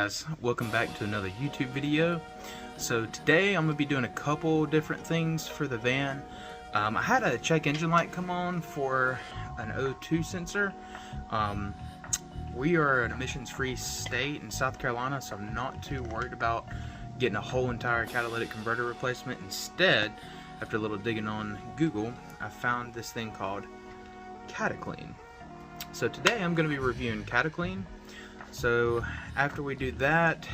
guys, welcome back to another YouTube video. So today I'm going to be doing a couple different things for the van. I had a check engine light come on for an O2 sensor. We are an emissions free state in South Carolina, so I'm not too worried about getting a whole entire catalytic converter replacement. Instead, after a little digging on Google, I found this thing called Cata Clean. So today I'm going to be reviewing Cata Clean. So after we do that,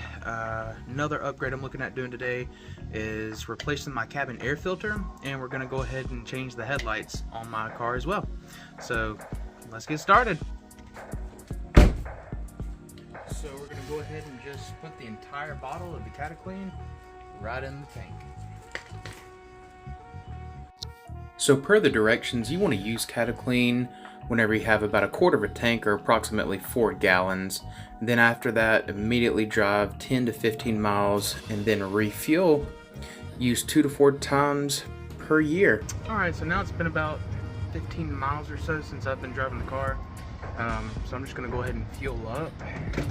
another upgrade I'm looking at doing today is replacing my cabin air filter, and we're going to go ahead and change the headlights on my car as well. So let's get started. So we're going to go ahead and just put the entire bottle of the Cata Clean right in the tank. So per the directions, you want to use Cata Clean whenever you have about a quarter of a tank, or approximately 4 gallons. Then after that, immediately drive 10 to 15 miles and then refuel. Use 2 to 4 times per year. Alright, so now it's been about 15 miles or so since I've been driving the car. So I'm just going to go ahead and fuel up,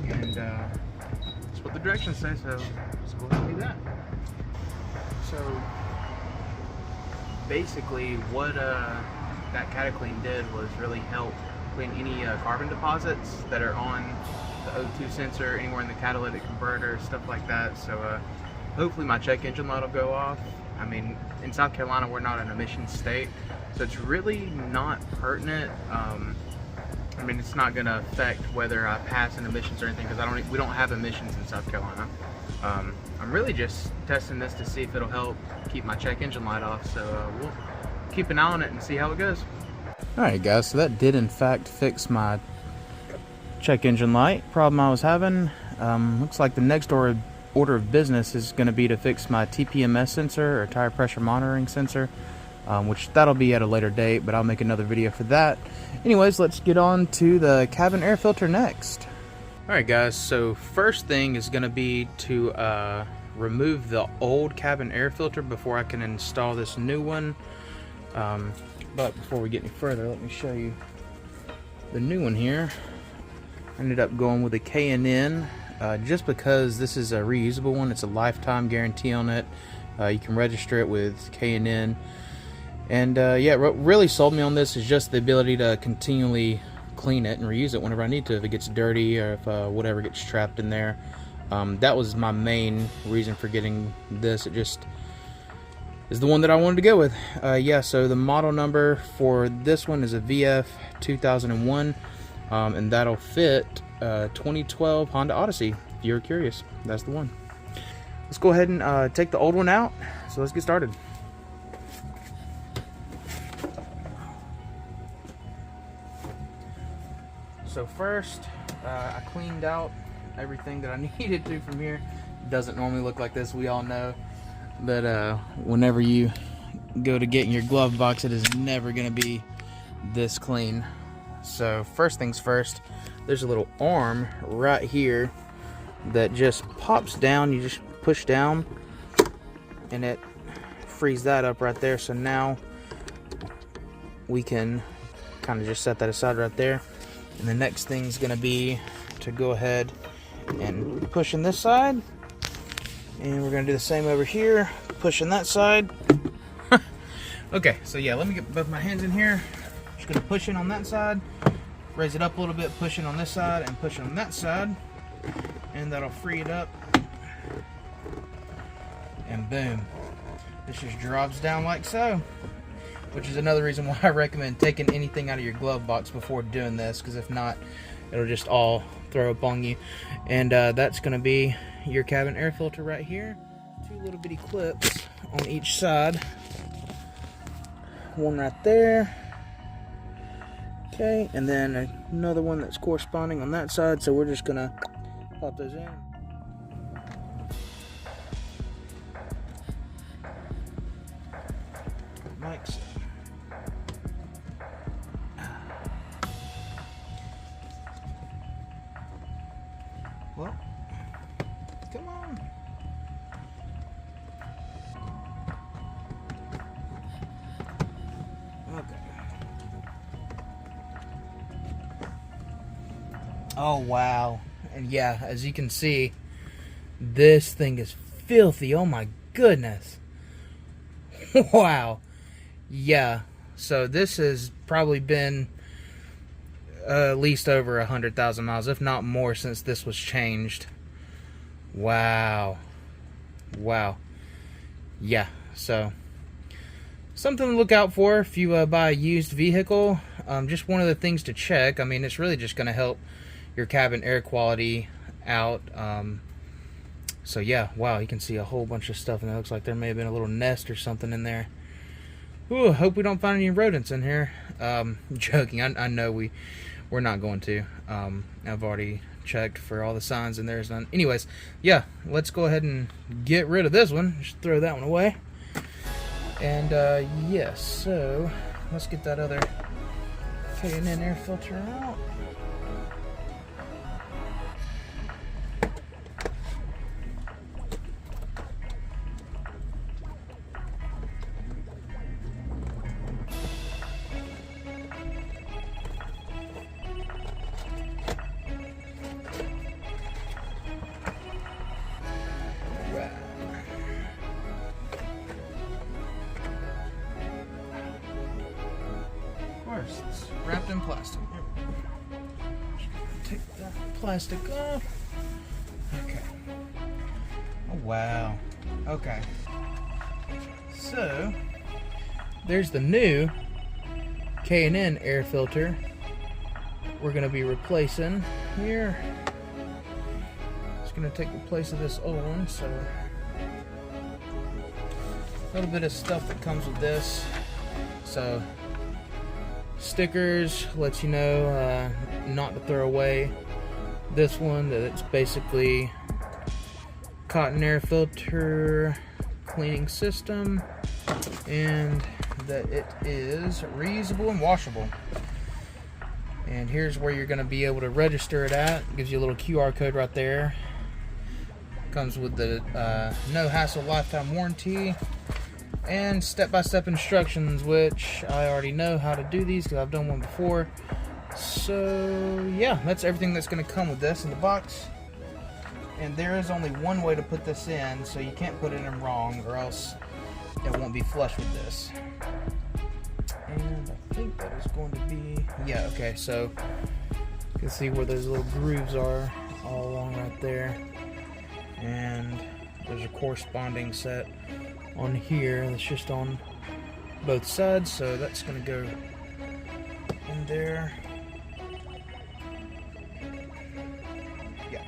and that's what the directions say, so let's go ahead and do that. So basically what that Cata Clean did was really help clean any carbon deposits that are on the O2 sensor, anywhere in the catalytic converter, stuff like that. So hopefully my check engine light will go off. I mean, in South Carolina we're not an emissions state, so it's really not pertinent. I mean, it's not going to affect whether I pass in emissions or anything, because we don't have emissions in South Carolina. I'm really just testing this to see if it'll help keep my check engine light off, so we'll keep an eye on it and see how it goes. Alright guys, so that did in fact fix my check engine light problem I was having. Looks like the next order of business is going to be to fix my TPMS sensor, or tire pressure monitoring sensor, which that'll be at a later date, but I'll make another video for that. Anyways, let's get on to the cabin air filter next. Alright guys, so first thing is going to be to remove the old cabin air filter before I can install this new one. But before we get any further, let me show you the new one here. I ended up going with a K&N just because this is a reusable one. It's a lifetime guarantee on it. You can register it with K&N. And yeah, what really sold me on this is just the ability to continually clean it and reuse it whenever I need to, if it gets dirty or if whatever gets trapped in there. That was my main reason for getting this. It just is the one that I wanted to go with. Yeah, so the model number for this one is a VF 2001, and that'll fit 2012 Honda Odyssey. If you're curious, that's the one. Let's go ahead and take the old one out. So let's get started. So first, I cleaned out everything that I needed to from here. It doesn't normally look like this, we all know. But whenever you go to get in your glove box, it is never going to be this clean. So first things first, there's a little arm right here that just pops down. You just push down and it frees that up right there. So now we can kind of just set that aside right there. And the next thing is going to be to go ahead and push in this side. And we're going to do the same over here, pushing that side. Okay, so yeah, let me get both my hands in here. Just going to push in on that side, raise it up a little bit, push in on this side, and push on that side. And that'll free it up. And boom. This just drops down like so. Which is another reason why I recommend taking anything out of your glove box before doing this, because if not, it'll just all throw up on you. And that's going to be your cabin air filter right here. 2 little bitty clips on each side. One right there. Okay, and then another one that's corresponding on that side. So we're just going to pop those in. Like so. Well, come on. Okay. Oh wow. And yeah, as you can see, This thing is filthy. Oh my goodness. Wow. Yeah. So this has probably been at least over 100,000 miles, if not more, since this was changed. Wow. Wow. Yeah. So something to look out for if you buy a used vehicle. Just one of the things to check. I mean, it's really just going to help your cabin air quality out. So yeah, wow, you can see a whole bunch of stuff, and it looks like there may have been a little nest or something in there. Ooh, hope we don't find any rodents in here. Joking. I know we're not going to. I've already checked for all the signs, and there's none. Anyways, yeah, let's go ahead and get rid of this one. Just throw that one away. And yes, so let's get that other K&N air filter out. It's wrapped in plastic. Take that plastic off. Okay. Oh, wow. Okay. So, there's the new K&N air filter we're going to be replacing here. It's going to take the place of this old one, so a little bit of stuff that comes with this. So, stickers lets you know not to throw away this one, that it's basically cotton air filter cleaning system, and that it is reusable and washable. And here's where you're going to be able to register it at. It gives you a little QR code right there. Comes with the no hassle lifetime warranty and step-by-step instructions, which I already know how to do these because I've done one before. So yeah, that's everything that's going to come with this in the box. And there is only one way to put this in, so you can't put it in wrong or else it won't be flush with this. And I think that is going to be, yeah, okay, so you can see where those little grooves are all along right there. And there's a corresponding set on here that's just on both sides, so that's going to go in there. Yeah.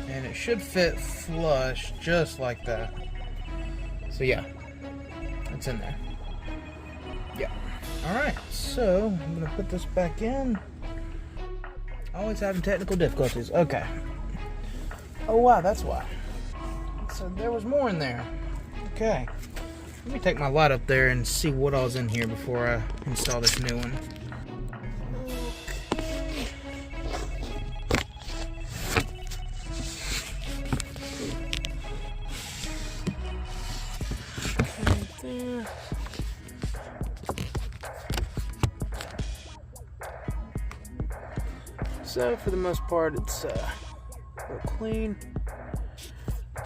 And it should fit flush just like that. So yeah, it's in there. Yeah. Alright, so I'm going to put this back in. Always having technical difficulties. Okay. Oh wow, that's why. So there was more in there. Okay. Let me take my light up there and see what all's in here before I install this new one. Right there. So for the most part, it's real clean.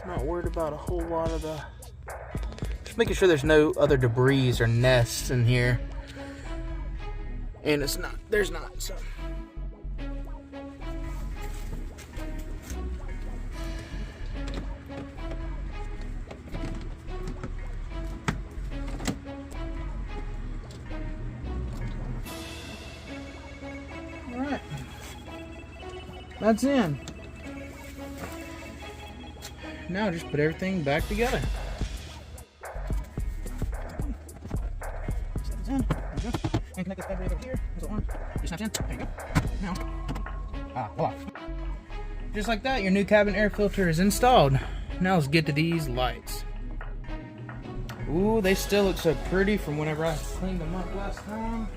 Not worried about a whole lot of the, just making sure there's no other debris or nests in here, and it's not, there's not, so all right, that's in. Now just put everything back together. Snaps in. There we go. And connect this bad boy over here. Is it on? Just snaps in. There you go. Now. Voila. Just like that, your new cabin air filter is installed. Now let's get to these lights. Ooh, they still look so pretty from whenever I cleaned them up last time.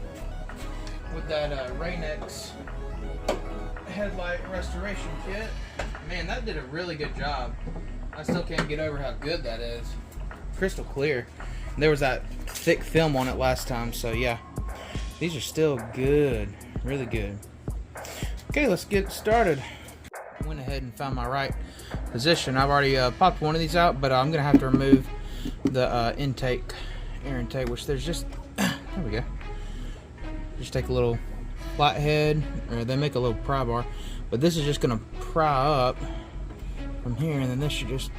With that Rain-X headlight restoration kit. Man, that did a really good job. I still can't get over how good that is. Crystal clear. There was that thick film on it last time, so yeah. These are still good. Really good. Okay, let's get started. went ahead and found my right position. I've already popped one of these out, but I'm gonna have to remove the intake, air intake, which there's just there we go. Just take a little flathead, or they make a little pry bar, but this is just gonna pry up from here, and then this should just,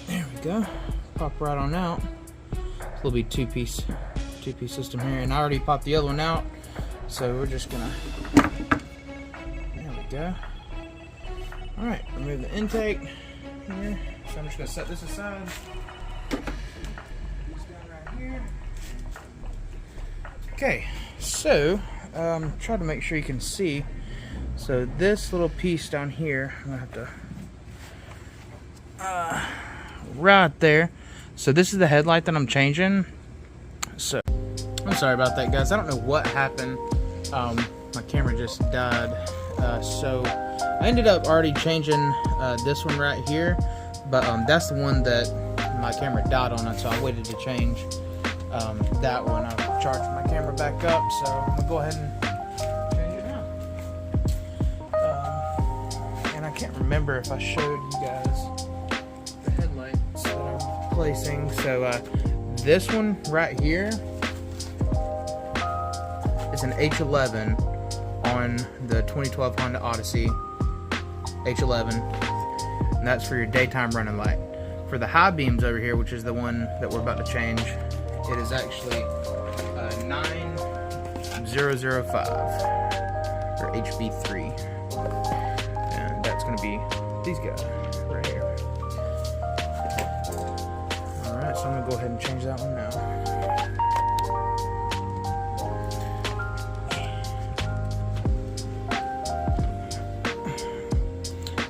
there we go, pop right on out. This will be two-piece system here, and I already popped the other one out, so we're just gonna, there we go. All right, remove the intake here. So I'm just gonna set this aside. Right here. Okay, so try to make sure you can see. So this little piece down here, I'm gonna have to right there. So this is the headlight that I'm changing. So I'm sorry about that, guys. I don't know what happened. My camera just died. So I ended up already changing this one right here, but that's the one that my camera died on, and so I waited to change that one. I've charged my camera back up, so I'm gonna go ahead and change it now. And I can't remember if I showed you guys the headlights that I'm placing. So this one right here is an H11 on the 2012 Honda Odyssey H11, and that's for your daytime running light. For the high beams over here, which is the one that we're about to change, it is actually 9005 or HB3, and that's going to be these guys right here. All right, so I'm going to go ahead and change that one now.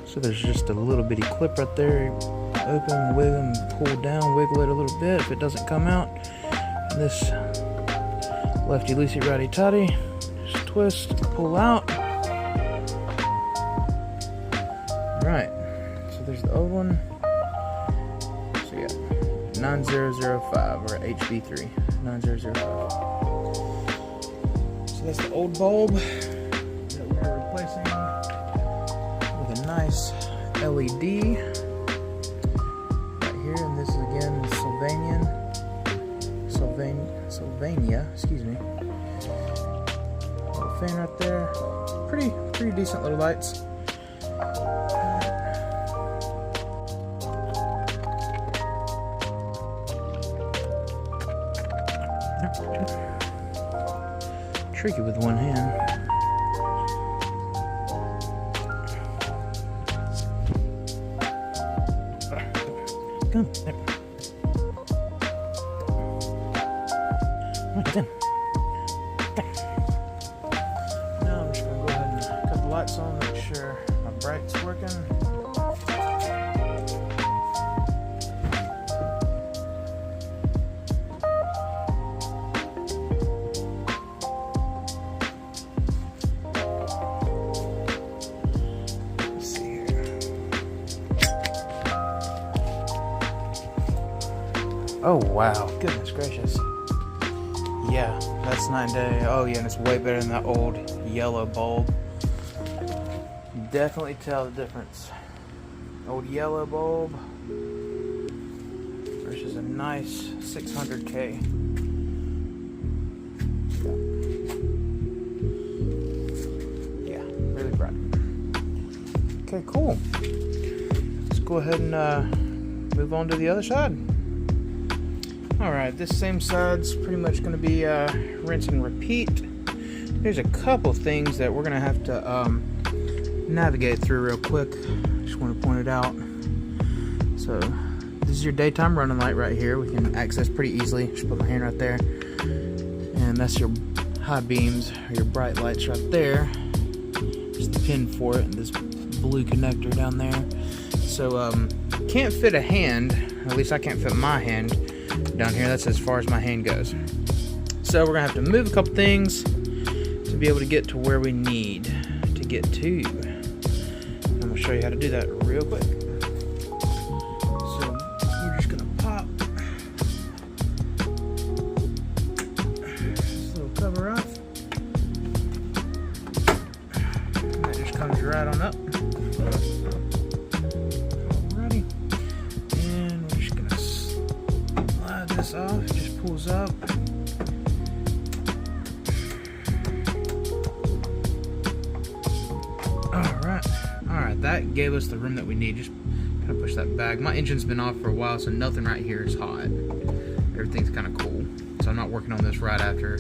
So there's just a little bitty clip right there. Open, wiggle, and pull down, wiggle it a little bit. If it doesn't come out, and this lefty loosey, righty tighty, just twist, pull out. Right. So there's the old one. So yeah, 9005 or HB3 9005. So that's the old bulb that we're replacing with a nice LED. And this is again Sylvania, excuse me. Little fan right there. Pretty decent little lights. Tricky with one hand. Come. There. Right then. Okay. Now I'm just going to go ahead and cut the lights on, make sure my bright's working. Oh wow, goodness gracious. Yeah, that's night and day. Oh yeah, and it's way better than that old yellow bulb. Definitely tell the difference. Old yellow bulb versus a nice 600K. Yeah, really bright. Okay, cool. Let's go ahead and move on to the other side. Alright, this same side's pretty much going to be rinse and repeat. There's a couple things that we're going to have to navigate through real quick. Just want to point it out. So, this is your daytime running light right here. We can access pretty easily. Just put my hand right there. And that's your high beams, or your bright lights right there. Just the pin for it, and this blue connector down there. So, can't fit a hand, at least I can't fit my hand down here. That's as far as my hand goes. So we're gonna have to move a couple things to be able to get to where we need to get to. I'm gonna show you how to do that real quick. So we're just gonna pop this little cover off. this off, it just pulls up. Alright, that gave us the room that we need. Just kind of push that back. My engine's been off for a while, so nothing right here is hot. Everything's kind of cool. So I'm not working on this right after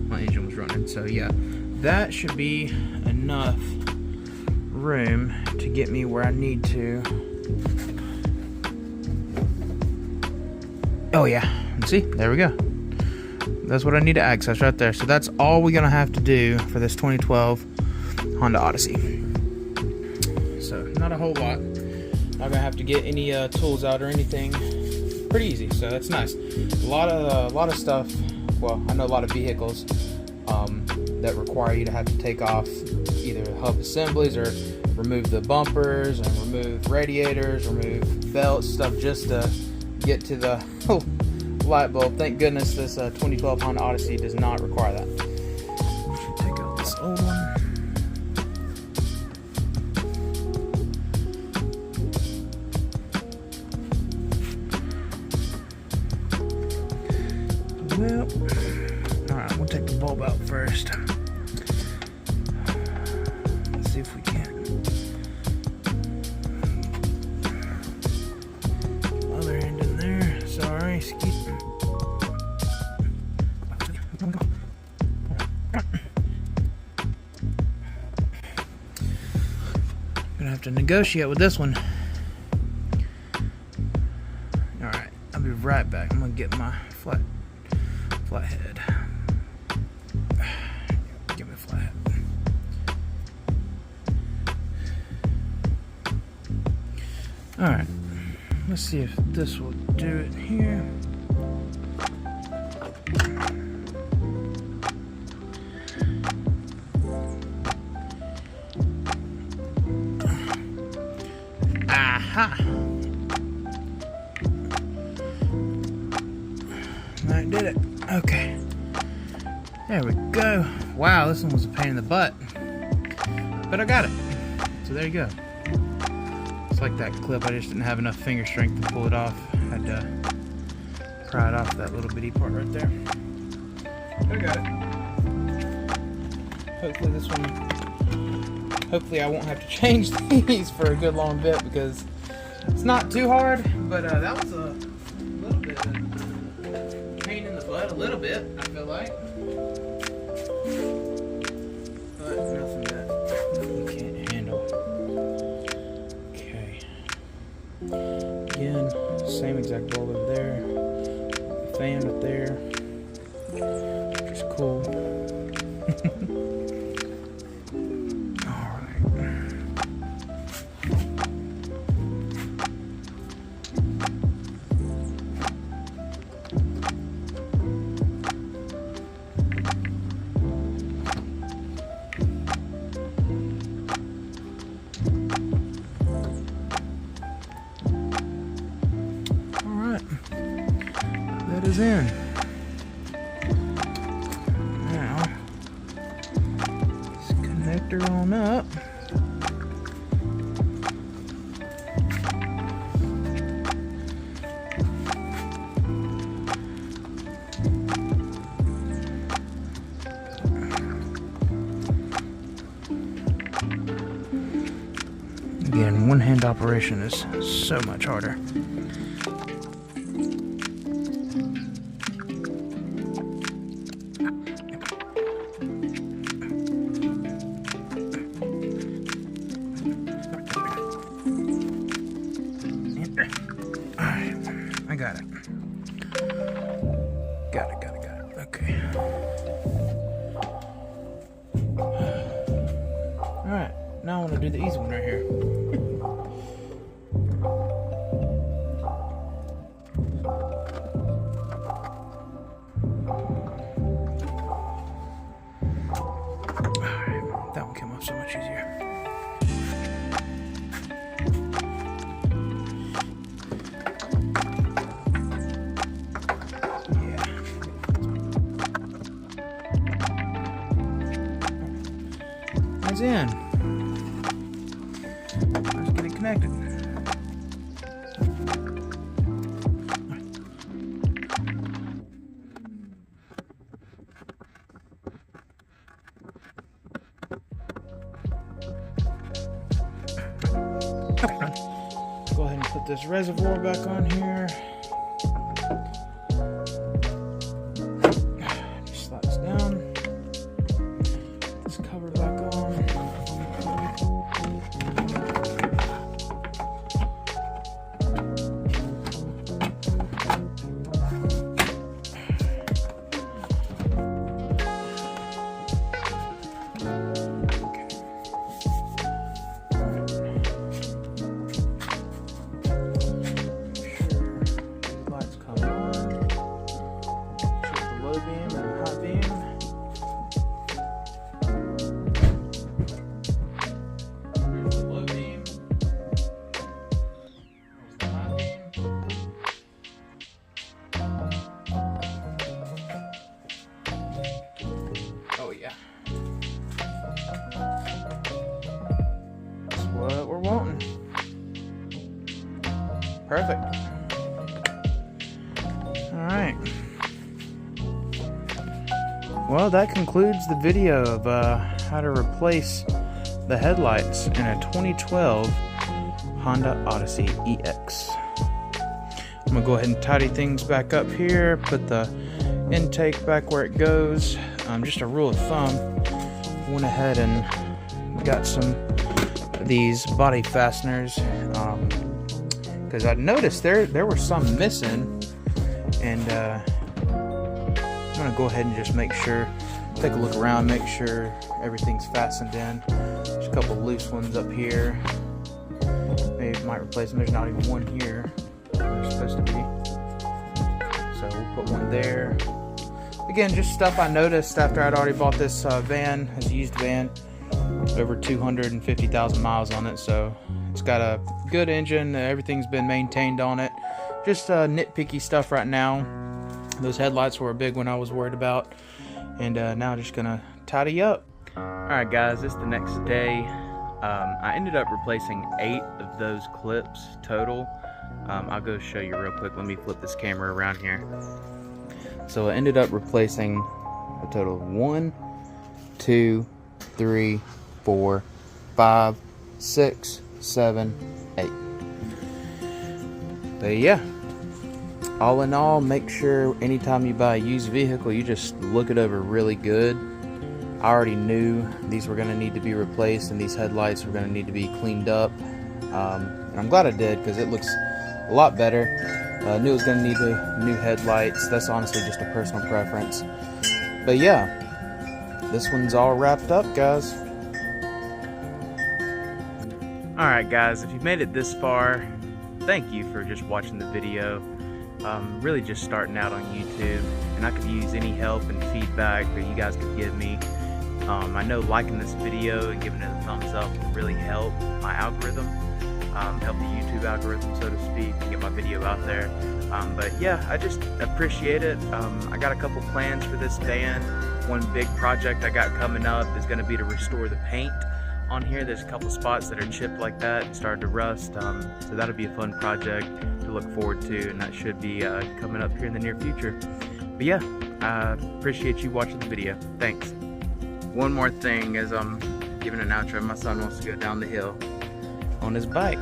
my engine was running. So yeah, that should be enough room to get me where I need to. Oh yeah, see, there we go. That's what I need to access right there. So that's all we're gonna have to do for this 2012 Honda Odyssey. So not a whole lot. Not gonna have to get any tools out or anything. Pretty easy, so that's nice. A lot of stuff. Well, I know a lot of vehicles that require you to have to take off either hub assemblies or remove the bumpers and remove radiators, remove belts, stuff just to get to the light bulb. Thank goodness this 2012 Honda Odyssey does not require that. Take out this old one. Well, alright, we'll take the bulb out first. Let's see if we can. Other end in there. Sorry, excuse me. Gonna have to negotiate with this one. Alright, I'll be right back. I'm gonna get my flathead. Give me a flathead. Alright, let's see if this will do it here. Aha! That did it. Okay. There we go. Wow, this one was a pain in the butt. But I got it. So there you go. It's like that clip, I just didn't have enough finger strength to pull it off. Had to pry it off that little bitty part right there. But I got it. Hopefully this one, hopefully I won't have to change these for a good long bit because it's not too hard, but that was a little bit of pain in the butt, a little bit, I feel like. But nothing that you can't handle. Okay. Again, same exact bulb over there. Fan right there. Which is cool. That is in. Now, let's connect her on up. Again, one-hand operation is so much harder. I got it. Got it. Okay. Alright, now I want to do the easy one right here. Alright, that one came off so much easier. In. Let's get it connected. this reservoir back on here. Just slide this down. Put this cover back on. Oh yeah. That's what we're wanting. Perfect. Alright. Well, that concludes the video of how to replace the headlights in a 2012 Honda Odyssey EX. I'm going to go ahead and tidy things back up here, put the intake back where it goes. Just a rule of thumb, went ahead and got some of these body fasteners because I noticed there were some missing, and I'm gonna go ahead and just make sure, take a look around, make sure everything's fastened in. There's a couple loose ones up here. Maybe might replace them. There's not even one here where they're supposed to be, so we'll put one there. Again, just stuff I noticed after I'd already bought this van, as a used van, over 250,000 miles on it, so it's got a good engine, everything's been maintained on it. Just nitpicky stuff right now. Those headlights were a big one I was worried about, and now I'm just gonna tidy up. Alright guys, it's the next day. I ended up replacing 8 of those clips total. I'll go show you real quick. Let me flip this camera around here. So I ended up replacing a total of 1, 2, 3, 4, 5, 6, 7, 8. But yeah, all in all, make sure anytime you buy a used vehicle, you just look it over really good. I already knew these were going to need to be replaced and these headlights were going to need to be cleaned up. And I'm glad I did, because it looks a lot better. I knew it was going to need the new headlights. That's honestly just a personal preference. But yeah, this one's all wrapped up, guys. Alright guys, if you've made it this far, thank you for just watching the video. Really just starting out on YouTube, and I could use any help and feedback that you guys could give me. I know liking this video and giving it a thumbs up will really help my algorithm. Help the YouTube algorithm, so to speak, and get my video out there. But yeah, I just appreciate it. I got a couple plans for this van. One big project I got coming up is going to be to restore the paint on here. There's a couple spots that are chipped like that and started to rust, so that'll be a fun project to look forward to, and that should be coming up here in the near future. But yeah, I appreciate you watching the video. Thanks. One more thing as I'm giving an outro, my son wants to go down the hill on his bike.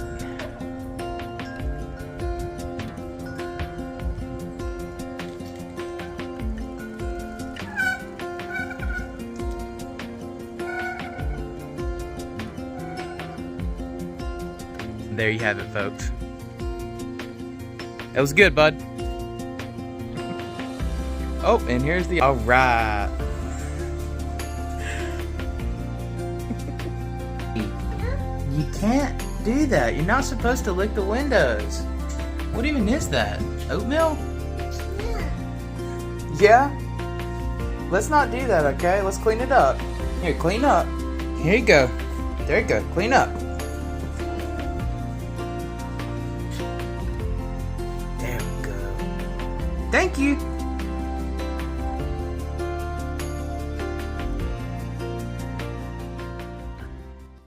There you have it, folks. That was good, bud. Oh, and here's the... Alright. You can't do that. You're not supposed to lick the windows. What even is that? Oatmeal? Yeah? Let's not do that, okay? Let's clean it up. Here, clean up. Here you go. There you go. Clean up. There we go. Thank you.